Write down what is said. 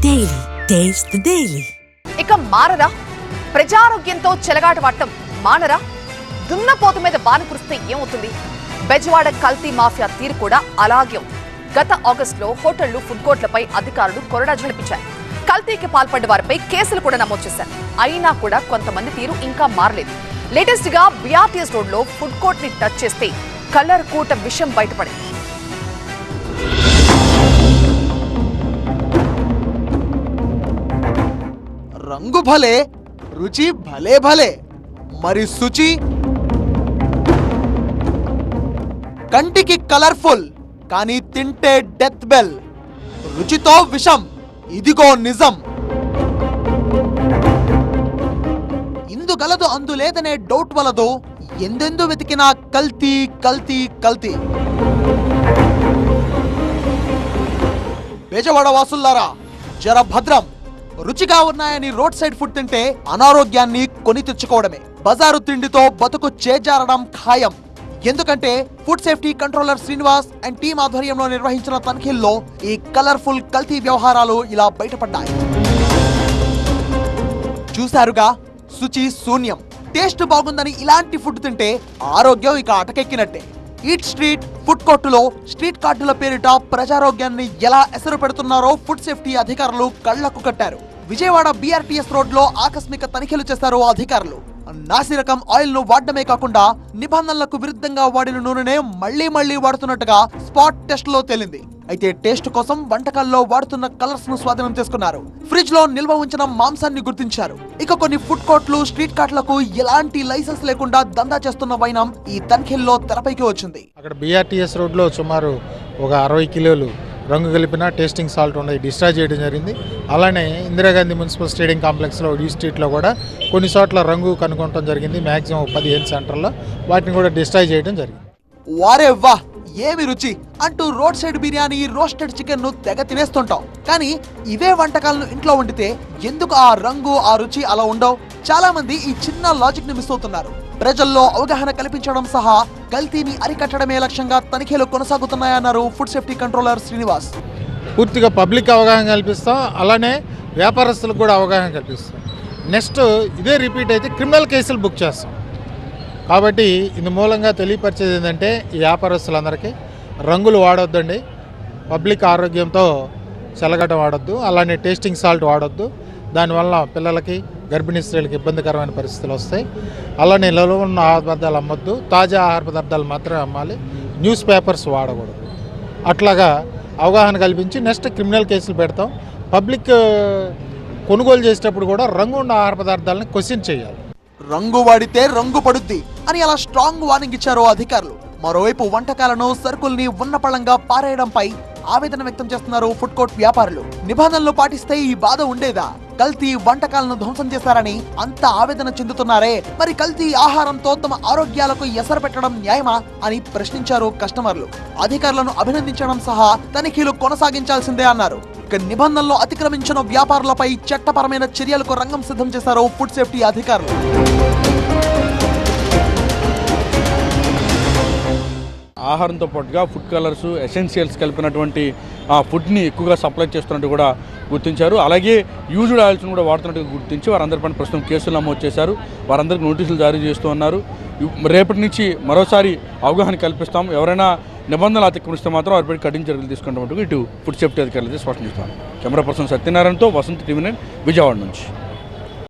Daily taste the daily. ఇక మారరా? ప్రజారోగ్యంతో చెలగాటవాడటం మానరా? దున్నపోతు మీద బాణ కురిస్తే ఏమవుతుంది? బెజవాడ కల్తీ మాఫియా తీరు కూడా అలాగే ఉంది. గత ఆగస్టులో హోటళ్లు, ఫుడ్ కోర్టులపై అధికారులు కొరడా జడిపించారు. కల్తీకి పాల్పడ్డ వారిపై కేసులు కూడా నమోదు చేశారు. అయినా కూడా కొంతమంది తీరు ఇంకా మారలేదు. లేటెస్ట్ గా బిఆర్టీఎస్ రోడ్ లో ఫుడ్ కోర్ట్ ని టచ్ చేస్తే కలర్ కూట విషయం బయటపడింది. రంగు భలే, రుచి భలే భలే, మరి శుచి కంటికి కలర్ఫుల్, కానీ తింటే డెత్ బెల్. రుచితో విషం, ఇదిగో నిజం. ఇందుగలదు అందులేదనే డౌట్ వలదు, ఎందెందు వెతికినా కల్తీ కల్తీ కల్తీ. బెజవాడ వాసుల్లారా, జర భద్రం. రుచిగా ఉన్నాయని రోడ్ సైడ్ ఫుడ్ తింటే అనారోగ్యాన్ని కొని తెచ్చుకోవడమే. బజారు తిండితో బతుకు చేజారడం ఖాయం. ఎందుకంటే food safety controller Srinivas and team ఆధ్వర్యంలో నిర్వహించిన తనిఖీల్లో ఈ కలర్ఫుల్ కల్తీ వ్యవహారాలు ఇలా బయటపడ్డాయి. చూశారుగా, శుచి శూన్యం. టేస్ట్ బాగుందని ఇలాంటి ఫుడ్ తింటే ఆరోగ్యం ఇక అటకెక్కినట్టే. ఈట్ స్ట్రీట్ ఫుడ్ కోర్టులో స్ట్రీట్ కార్డుల పేరిట ప్రజారోగ్యాన్ని ఎలా ఎసరు పెడుతున్నారో ఫుడ్ సేఫ్టీ అధికారులు కళ్లకు కట్టారు. విజయవాడ బిఆర్టీఎస్ రోడ్ లో ఆకస్మిక తనిఖీలు చేశారు అధికారులు. నాసిరకం ఆయిల్ ను వాడడమే కాకుండా నిబంధనలకు విరుద్ధంగా వాడిన నూనెనే మళ్లీ వాడుతున్నట్టుగా స్పాట్ టెస్ట్ లో తేలింది. అయితే టేస్ట్ కోసం వంటకాల్లో వాడుతున్న కలర్స్ ను స్వాధీనం చేసుకున్నారు. ఫ్రిడ్జ్ లో నిల్వ ఉంచిన మాంసాన్ని గుర్తించారు. ఇక కొన్ని ఫుడ్ కోర్టులు, స్ట్రీట్ కార్ట్లకు ఎలాంటి లైసెన్స్ లేకుండా దందా చేస్తున్న వైనం ఈ తనిఖీల్లో తెరపైకి వచ్చింది. అక్కడ బిఆర్టీఎస్ రోడ్ లో సుమారు ఒక 60 కిలోలు రంగు కలిపిన టేస్టింగ్ సాల్ట్ ఉన్నది డిశ్చార్జ్ చేయడం జరిగింది. అలానే ఇందిరాగాంధీ మున్సిపల్ స్టేడియం కాంప్లెక్స్లో ఈ స్ట్రీట్లో కూడా కొన్ని చోట్ల రంగు కనుగొనడం జరిగింది. మ్యాక్సిమం 15 సెంటర్లో వాటిని కూడా డిశ్చార్జ్ చేయడం జరిగింది. వారే వా, ఏమి రుచి అంటూ road side biryani, roasted chicken ను తెగ తినేస్తుంటాం. కానీ ఇవే వంటకాలను ఇంట్లో వండితే ఎందుకు ఆ రంగు, ఆ రుచి అలా ఉండవు? చాలా మంది ఈ చిన్న లాజిక్ ని మిస్ అవుతున్నారు. ప్రజల్లో అవగాహన కల్పించడం సహా కల్తీని అరికట్టడమే లక్ష్యంగా తనిఖీలు కొనసాగుతున్నాయన్నారు ఫుడ్ సేఫ్టీ కంట్రోలర్ శ్రీనివాస్. పూర్తిగా పబ్లిక్ అవగాహన కల్పిస్తాం, అలానే వ్యాపారస్తులకు కూడా అవగాహన కల్పిస్తాం. నెక్స్ట్ ఇదే రిపీట్ అయితే క్రిమినల్ కేసులు బుక్ చేస్తాం. కాబట్టి ఇందు మూలంగా తెలియపరిచేది ఏంటంటే ఈ వ్యాపారస్తులందరికీ రంగులు వాడొద్దండి, పబ్లిక్ ఆరోగ్యంతో చెలగట వాడొద్దు, అలానే టేస్టింగ్ సాల్ట్ వాడొద్దు. దానివల్ల పిల్లలకి, గర్భిణీ స్త్రీలకు ఇబ్బందికరమైన పరిస్థితులు వస్తాయి. అలానే నిల్వ ఉన్న ఆహార పదార్థాలు అమ్మొద్దు, తాజా ఆహార పదార్థాలు మాత్రమే అమ్మాలి, న్యూస్ పేపర్స్ వాడకూడదు. అట్లాగా అవగాహన కల్పించి నెక్స్ట్ క్రిమినల్ కేసులు పెడతాం. పబ్లిక్ కొనుగోలు చేసేటప్పుడు కూడా రంగు ఉన్న ఆహార పదార్థాలను క్వశ్చన్ చేయాలి. రంగు వాడితే రంగు పడుద్ది అని అలా స్ట్రాంగ్ వార్నింగ్ ఇచ్చారు అధికారులు. మరోవైపు వంటకాలను, సరుకుల్ని ఉన్నపళంగా పారేయడంపై ఆవేదన వ్యక్తం చేస్తున్నారు ఫుడ్ కోర్ట్ వ్యాపారులు. నిబంధనలు పాటిస్తే ఈ బాధ ఉండేదా? కల్తీ వంటకాలను ధ్వంసం చేశారని అంత ఆవేదన చెందుతున్నారే, మరి కల్తీ ఆహారంతో తమ ఆరోగ్యాలకు ఎసరు పెట్టడం న్యాయమా అని ప్రశ్నించారు కస్టమర్లు. అధికారులను అభినందించడం సహా తనిఖీలు కొనసాగించాల్సిందే అన్నారు. ఇక నిబంధనలు అతిక్రమించిన వ్యాపారులపై చట్టపరమైన చర్యలకు రంగం సిద్ధం చేశారు ఫుడ్ సేఫ్టీ అధికారులు. ఆహారంతో పాటుగా ఫుడ్ కలర్స్, ఎసెన్షియల్స్ కలిపినటువంటి ఫుడ్ని ఎక్కువగా సప్లై చేస్తున్నట్టు కూడా గుర్తించారు. అలాగే యూజ్డ్ ఆయిల్స్ని కూడా వాడుతున్నట్టు గుర్తించి వారందరిపైన ప్రస్తుతం కేసులు నమోదు చేశారు. వారందరికీ నోటీసులు జారీ చేస్తూ ఉన్నారు. రేపటి నుంచి మరోసారి అవగాహన కల్పిస్తాం. ఎవరైనా నిబంధనలు అతిక్రమిస్తే మాత్రం వారిపై కఠిన చర్యలు తీసుకుంటామంటూ ఇటు ఫుడ్ సేఫ్టీ అధికారులు స్పష్టం చేస్తున్నారు. కెమెరా పర్సన్ సత్యనారాయణతో వసంత్ టీవీ9 విజయవాడ నుంచి.